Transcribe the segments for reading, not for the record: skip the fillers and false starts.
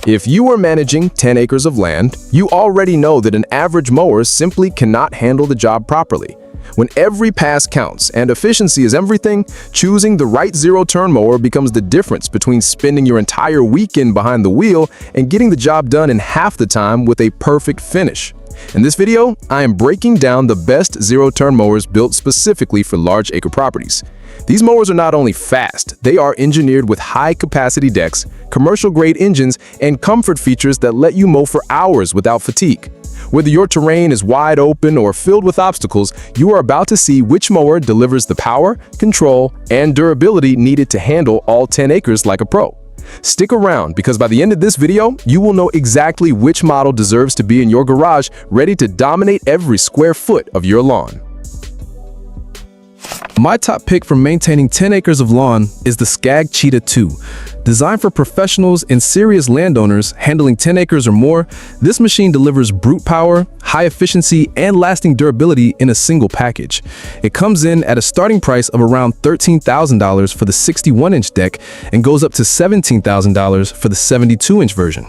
If you are managing 10 acres of land, you already know that an average mower simply cannot handle the job properly. When every pass counts and efficiency is everything, choosing the right zero-turn mower becomes the difference between spending your entire weekend behind the wheel and getting the job done in half the time with a perfect finish. In this video, I am breaking down the best zero-turn mowers built specifically for large acre properties. These mowers are not only fast, they are engineered with high-capacity decks, commercial-grade engines, and comfort features that let you mow for hours without fatigue. Whether your terrain is wide open or filled with obstacles, you are about to see which mower delivers the power, control, and durability needed to handle all 10 acres like a pro. Stick around, because by the end of this video, you will know exactly which model deserves to be in your garage, ready to dominate every square foot of your lawn. My top pick for maintaining 10 acres of lawn is the Scag Cheetah 2. Designed for professionals and serious landowners handling 10 acres or more, this machine delivers brute power, high efficiency, and lasting durability in a single package. It comes in at a starting price of around $13,000 for the 61-inch deck and goes up to $17,000 for the 72-inch version.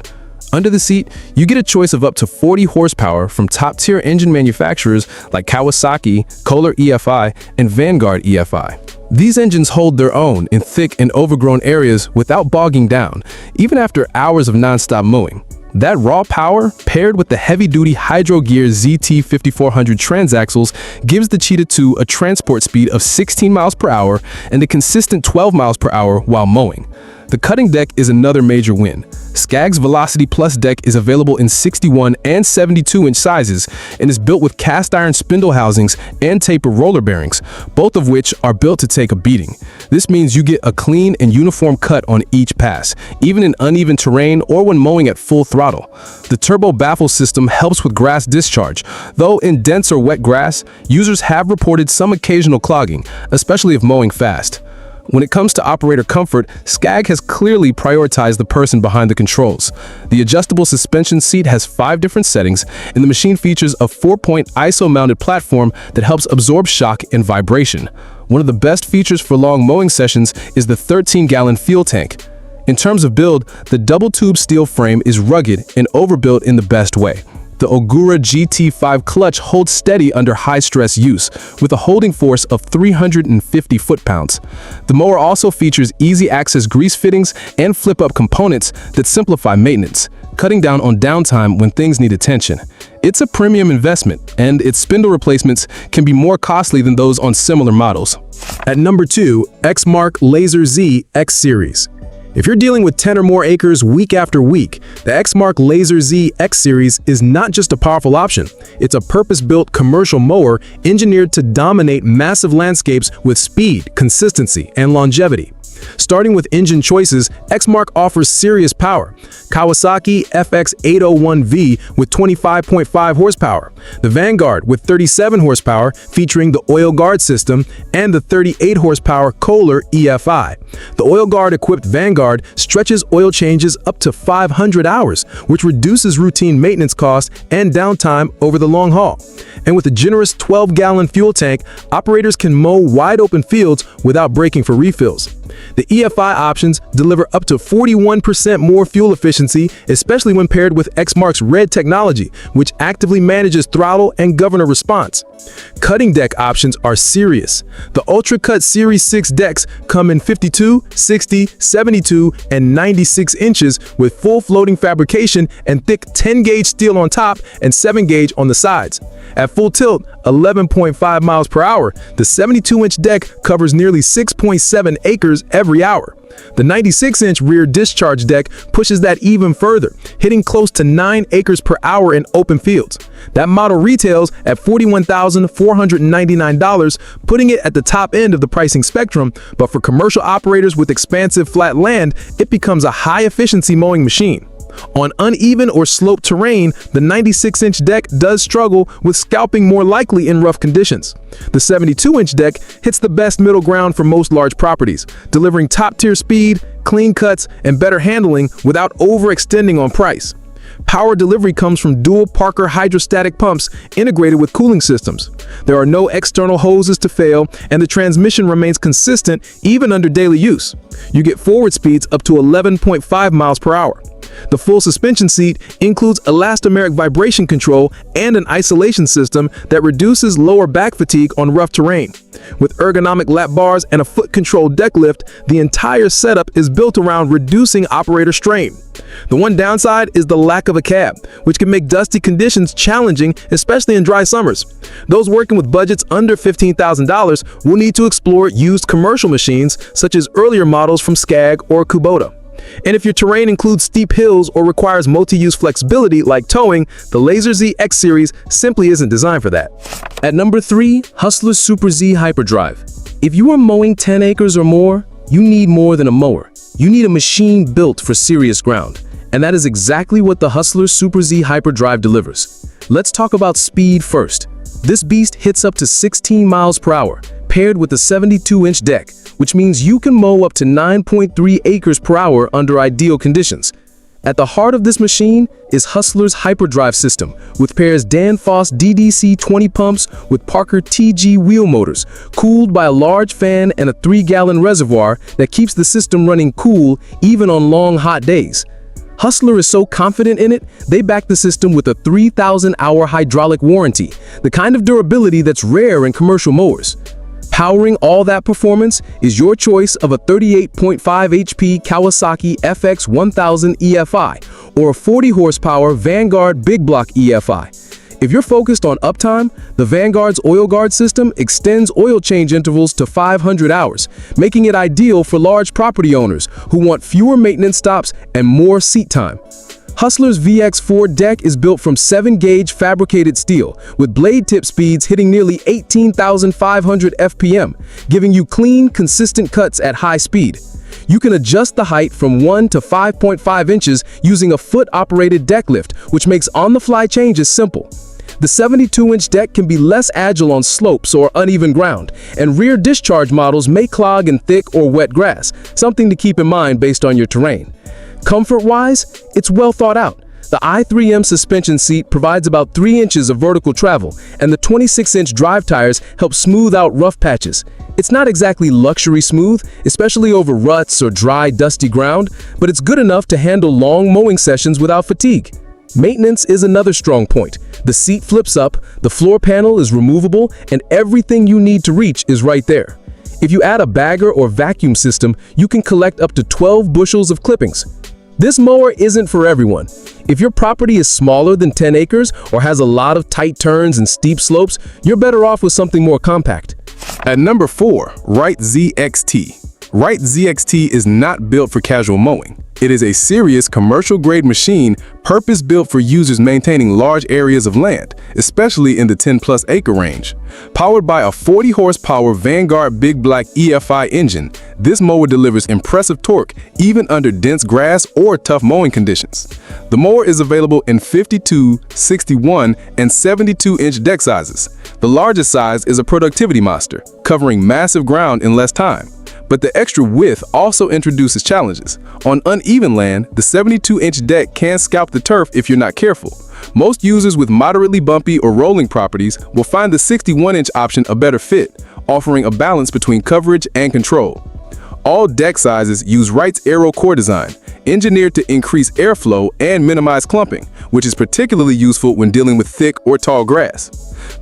Under the seat, you get a choice of up to 40 horsepower from top-tier engine manufacturers like Kawasaki, Kohler EFI, and Vanguard EFI. These engines hold their own in thick and overgrown areas without bogging down, even after hours of non-stop mowing. That raw power, paired with the heavy-duty Hydro Gear ZT5400 transaxles, gives the Cheetah 2 a transport speed of 16 miles per hour and a consistent 12 miles per hour while mowing. The cutting deck is another major win. Scag's Velocity Plus deck is available in 61 and 72-inch sizes and is built with cast iron spindle housings and taper roller bearings, both of which are built to take a beating. This means you get a clean and uniform cut on each pass, even in uneven terrain or when mowing at full throttle. The turbo baffle system helps with grass discharge, though in dense or wet grass, users have reported some occasional clogging, especially if mowing fast. When it comes to operator comfort, Scag has clearly prioritized the person behind the controls. The adjustable suspension seat has 5 different settings, and the machine features a 4-point ISO-mounted platform that helps absorb shock and vibration. One of the best features for long mowing sessions is the 13-gallon fuel tank. In terms of build, the double-tube steel frame is rugged and overbuilt in the best way. The Ogura GT5 clutch holds steady under high-stress use, with a holding force of 350 foot-pounds. The mower also features easy-access grease fittings and flip-up components that simplify maintenance, cutting down on downtime when things need attention. It's a premium investment, and its spindle replacements can be more costly than those on similar models. At number 2, Exmark Lazer ZXT Series. If you're dealing with 10 or more acres week after week, the Exmark Lazer ZXT Series is not just a powerful option. It's a purpose-built commercial mower engineered to dominate massive landscapes with speed, consistency, and longevity. Starting with engine choices, Exmark offers serious power. Kawasaki FX801V with 25.5 horsepower, the Vanguard with 37 horsepower featuring the oil guard system, and the 38 horsepower Kohler EFI. The oil guard equipped Vanguard stretches oil changes up to 500 hours, which reduces routine maintenance costs and downtime over the long haul. And with a generous 12-gallon fuel tank, operators can mow wide open fields without breaking for refills. The EFI options deliver up to 41% more fuel efficiency, especially when paired with Exmark's Red technology, which actively manages throttle and governor response. Cutting deck options are serious. The Ultra Cut Series 6 decks come in 52, 60, 72, and 96 inches with full floating fabrication and thick 10-gauge steel on top and 7-gauge on the sides. At full tilt, 11.5 miles per hour, the 72-inch deck covers nearly 6.7 acres every hour. The 96-inch rear discharge deck pushes that even further, hitting close to 9 acres per hour in open fields. That model retails at $41,499, putting it at the top end of the pricing spectrum, but for commercial operators with expansive flat land, it becomes a high-efficiency mowing machine. On uneven or sloped terrain, the 96-inch deck does struggle with scalping more likely in rough conditions. The 72-inch deck hits the best middle ground for most large properties, delivering top-tier speed, clean cuts, and better handling without overextending on price. Power delivery comes from dual Parker hydrostatic pumps integrated with cooling systems. There are no external hoses to fail, and the transmission remains consistent even under daily use. You get forward speeds up to 11.5 miles per hour. The full suspension seat includes elastomeric vibration control and an isolation system that reduces lower back fatigue on rough terrain. With ergonomic lap bars and a foot-controlled deck lift, the entire setup is built around reducing operator strain. The one downside is the lack of a cab, which can make dusty conditions challenging, especially in dry summers. Those working with budgets under $15,000 will need to explore used commercial machines such as earlier models from Scag or Kubota. And if your terrain includes steep hills or requires multi-use flexibility like towing, the Lazer ZX series simply isn't designed for that. At number 3, Hustler Super Z HyperDrive. If you are mowing 10 acres or more, you need more than a mower. You need a machine built for serious ground. And that is exactly what the Hustler Super Z HyperDrive delivers. Let's talk about speed first. This beast hits up to 16 miles per hour, paired with a 72-inch deck, which means you can mow up to 9.3 acres per hour under ideal conditions. At the heart of this machine is Hustler's HyperDrive system, which pairs Danfoss DDC 20 pumps with Parker TG wheel motors, cooled by a large fan and a 3-gallon reservoir that keeps the system running cool even on long hot days. Hustler is so confident in it, they back the system with a 3,000-hour hydraulic warranty, the kind of durability that's rare in commercial mowers. Powering all that performance is your choice of a 38.5 HP Kawasaki FX1000 EFI or a 40 horsepower Vanguard Big Block EFI. If you're focused on uptime, the Vanguard's oil guard system extends oil change intervals to 500 hours, making it ideal for large property owners who want fewer maintenance stops and more seat time. Hustler's VX4 deck is built from 7-gauge fabricated steel, with blade tip speeds hitting nearly 18,500 FPM, giving you clean, consistent cuts at high speed. You can adjust the height from 1 to 5.5 inches using a foot-operated deck lift, which makes on-the-fly changes simple. The 72-inch deck can be less agile on slopes or uneven ground, and rear discharge models may clog in thick or wet grass, something to keep in mind based on your terrain. Comfort-wise, it's well thought out. The i3M suspension seat provides about 3 inches of vertical travel, and the 26-inch drive tires help smooth out rough patches. It's not exactly luxury smooth, especially over ruts or dry, dusty ground, but it's good enough to handle long mowing sessions without fatigue. Maintenance is another strong point. The seat flips up, the floor panel is removable, and everything you need to reach is right there. If you add a bagger or vacuum system, you can collect up to 12 bushels of clippings. This mower isn't for everyone. If your property is smaller than 10 acres or has a lot of tight turns and steep slopes, you're better off with something more compact. At number 4, Wright ZXT. Wright ZXT is not built for casual mowing. It is a serious commercial-grade machine purpose-built for users maintaining large areas of land, especially in the 10+ acre range. Powered by a 40 horsepower Vanguard Big Black EFI engine, this mower delivers impressive torque even under dense grass or tough mowing conditions. The mower is available in 52, 61, and 72-inch deck sizes. The largest size is a productivity monster, covering massive ground in less time. But the extra width also introduces challenges. On uneven land, the 72-inch deck can scalp the turf if you're not careful. Most users with moderately bumpy or rolling properties will find the 61-inch option a better fit, offering a balance between coverage and control. All deck sizes use Wright's Aero core design, engineered to increase airflow and minimize clumping, which is particularly useful when dealing with thick or tall grass.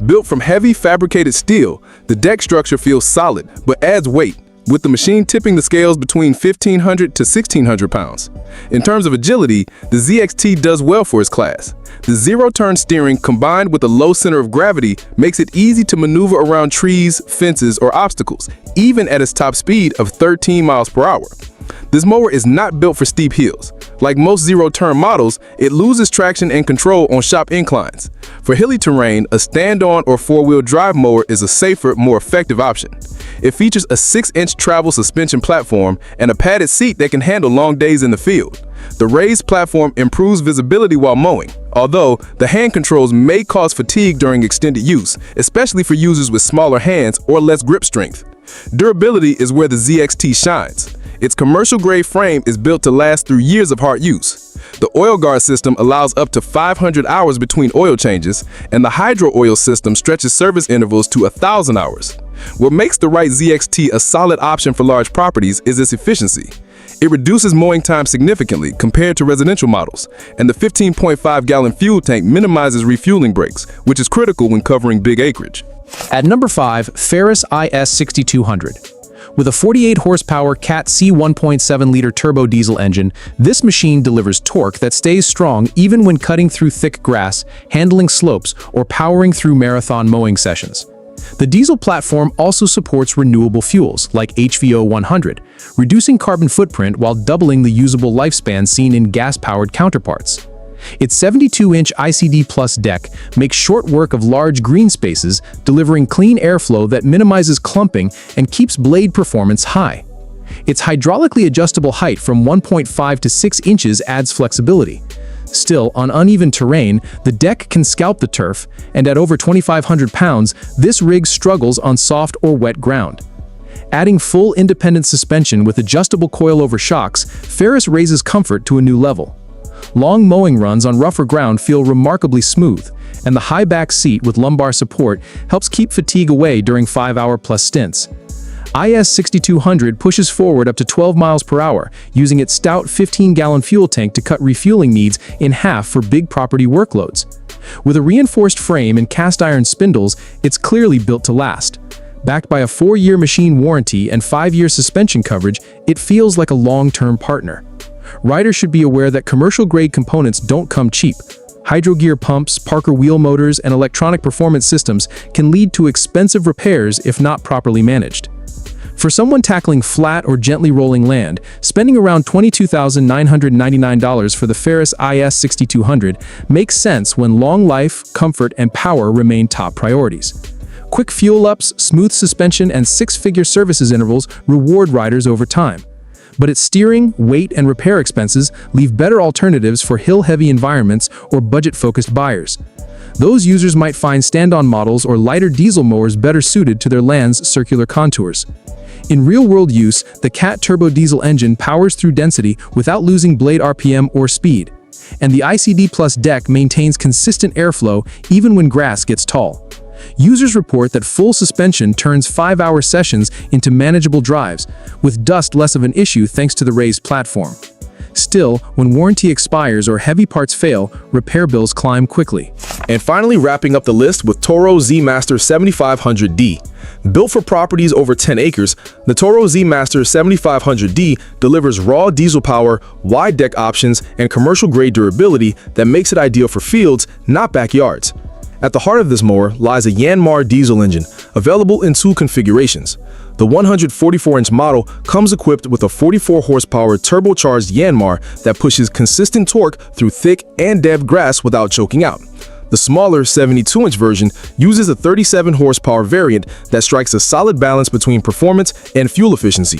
Built from heavy fabricated steel, the deck structure feels solid but adds weight, with the machine tipping the scales between 1,500 to 1,600 pounds. In terms of agility, the ZXT does well for its class. The zero-turn steering combined with a low center of gravity makes it easy to maneuver around trees, fences, or obstacles, even at its top speed of 13 miles per hour. This mower is not built for steep hills. Like most zero-turn models, it loses traction and control on sharp inclines. For hilly terrain, a stand-on or four-wheel drive mower is a safer, more effective option. It features a 6-inch travel suspension platform and a padded seat that can handle long days in the field. The raised platform improves visibility while mowing, although the hand controls may cause fatigue during extended use, especially for users with smaller hands or less grip strength. Durability is where the ZXT shines. Its commercial-grade frame is built to last through years of hard use. The oil guard system allows up to 500 hours between oil changes, and the hydro oil system stretches service intervals to 1,000 hours. What makes the Wright ZXT a solid option for large properties is its efficiency. It reduces mowing time significantly compared to residential models, and the 15.5-gallon fuel tank minimizes refueling breaks, which is critical when covering big acreage. At number 5, Ferris IS6200. With a 48 horsepower Cat C 1.7-liter turbo diesel engine, this machine delivers torque that stays strong even when cutting through thick grass, handling slopes, or powering through marathon mowing sessions. The diesel platform also supports renewable fuels like HVO 100, reducing carbon footprint while doubling the usable lifespan seen in gas-powered counterparts. Its 72-inch ICD Plus deck makes short work of large green spaces, delivering clean airflow that minimizes clumping and keeps blade performance high. Its hydraulically adjustable height from 1.5 to 6 inches adds flexibility. Still, on uneven terrain, the deck can scalp the turf, and at over 2,500 pounds, this rig struggles on soft or wet ground. Adding full independent suspension with adjustable coilover shocks, Ferris raises comfort to a new level. Long mowing runs on rougher ground feel remarkably smooth, and the high back seat with lumbar support helps keep fatigue away during 5-hour-plus stints. IS6200 pushes forward up to 12 miles per hour, using its stout 15-gallon fuel tank to cut refueling needs in half for big property workloads. With a reinforced frame and cast-iron spindles, it's clearly built to last. Backed by a 4-year machine warranty and 5-year suspension coverage, it feels like a long-term partner. Riders should be aware that commercial-grade components don't come cheap. Hydro gear pumps, Parker wheel motors, and electronic performance systems can lead to expensive repairs if not properly managed. For someone tackling flat or gently rolling land, spending around $22,999 for the Ferris IS6200 makes sense when long life, comfort, and power remain top priorities. Quick fuel ups, smooth suspension, and 6-figure services intervals reward riders over time. But its steering, weight, and repair expenses leave better alternatives for hill-heavy environments or budget-focused buyers. Those users might find stand-on models or lighter diesel mowers better suited to their land's circular contours. In real-world use, the Cat turbo diesel engine powers through density without losing blade RPM or speed, and the ICD Plus deck maintains consistent airflow even when grass gets tall. Users report that full suspension turns 5-hour sessions into manageable drives, with dust less of an issue thanks to the raised platform. Still, when warranty expires or heavy parts fail, repair bills climb quickly. And finally, wrapping up the list with Toro Z-Master 7500D. Built for properties over 10 acres, the Toro Z-Master 7500D delivers raw diesel power, wide deck options, and commercial-grade durability that makes it ideal for fields, not backyards. At the heart of this mower lies a Yanmar diesel engine, available in 2 configurations. The 144-inch model comes equipped with a 44-horsepower turbocharged Yanmar that pushes consistent torque through thick and dead grass without choking out. The smaller 72-inch version uses a 37-horsepower variant that strikes a solid balance between performance and fuel efficiency.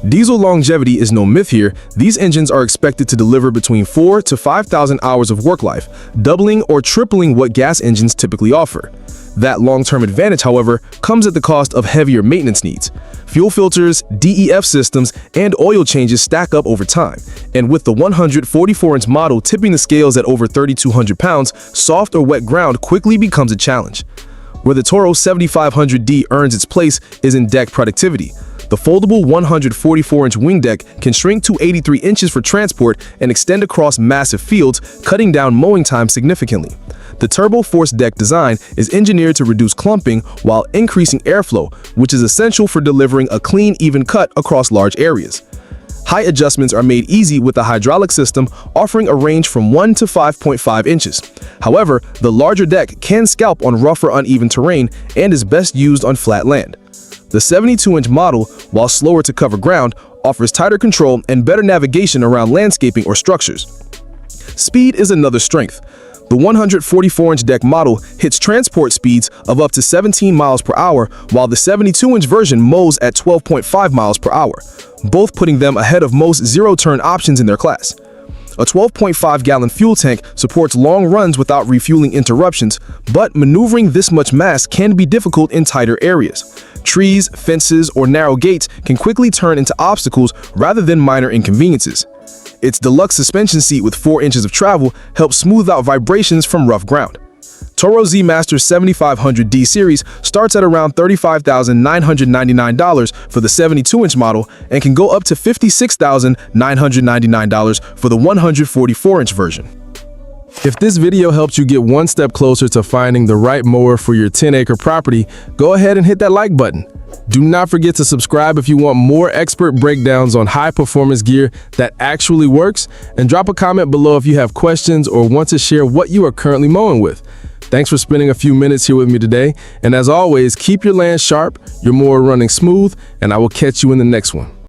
Diesel longevity is no myth here. These engines are expected to deliver between 4,000 to 5,000 hours of work life, doubling or tripling what gas engines typically offer. That long-term advantage, however, comes at the cost of heavier maintenance needs. Fuel filters, DEF systems, and oil changes stack up over time, and with the 144-inch model tipping the scales at over 3,200 pounds, soft or wet ground quickly becomes a challenge. Where the Toro 7500D earns its place is in deck productivity. The foldable 144-inch wing deck can shrink to 83 inches for transport and extend across massive fields, cutting down mowing time significantly. The Turbo Force deck design is engineered to reduce clumping while increasing airflow, which is essential for delivering a clean, even cut across large areas. Height adjustments are made easy with the hydraulic system, offering a range from 1 to 5.5 inches. However, the larger deck can scalp on rougher, uneven terrain and is best used on flat land. The 72-inch model, while slower to cover ground, offers tighter control and better navigation around landscaping or structures. Speed is another strength. The 144-inch deck model hits transport speeds of up to 17 miles per hour, while the 72-inch version mows at 12.5 miles per hour, both putting them ahead of most zero-turn options in their class. A 12.5-gallon fuel tank supports long runs without refueling interruptions, but maneuvering this much mass can be difficult in tighter areas. Trees, fences, or narrow gates can quickly turn into obstacles rather than minor inconveniences. Its deluxe suspension seat with 4 inches of travel helps smooth out vibrations from rough ground. Toro Z Master 7500D series starts at around $35,999 for the 72-inch model and can go up to $56,999 for the 144-inch version. If this video helped you get one step closer to finding the right mower for your 10-acre property, go ahead and hit that like button. Do not forget to subscribe if you want more expert breakdowns on high-performance gear that actually works, and drop a comment below if you have questions or want to share what you are currently mowing with. Thanks for spending a few minutes here with me today, and as always, keep your land sharp, your mower running smooth, and I will catch you in the next one.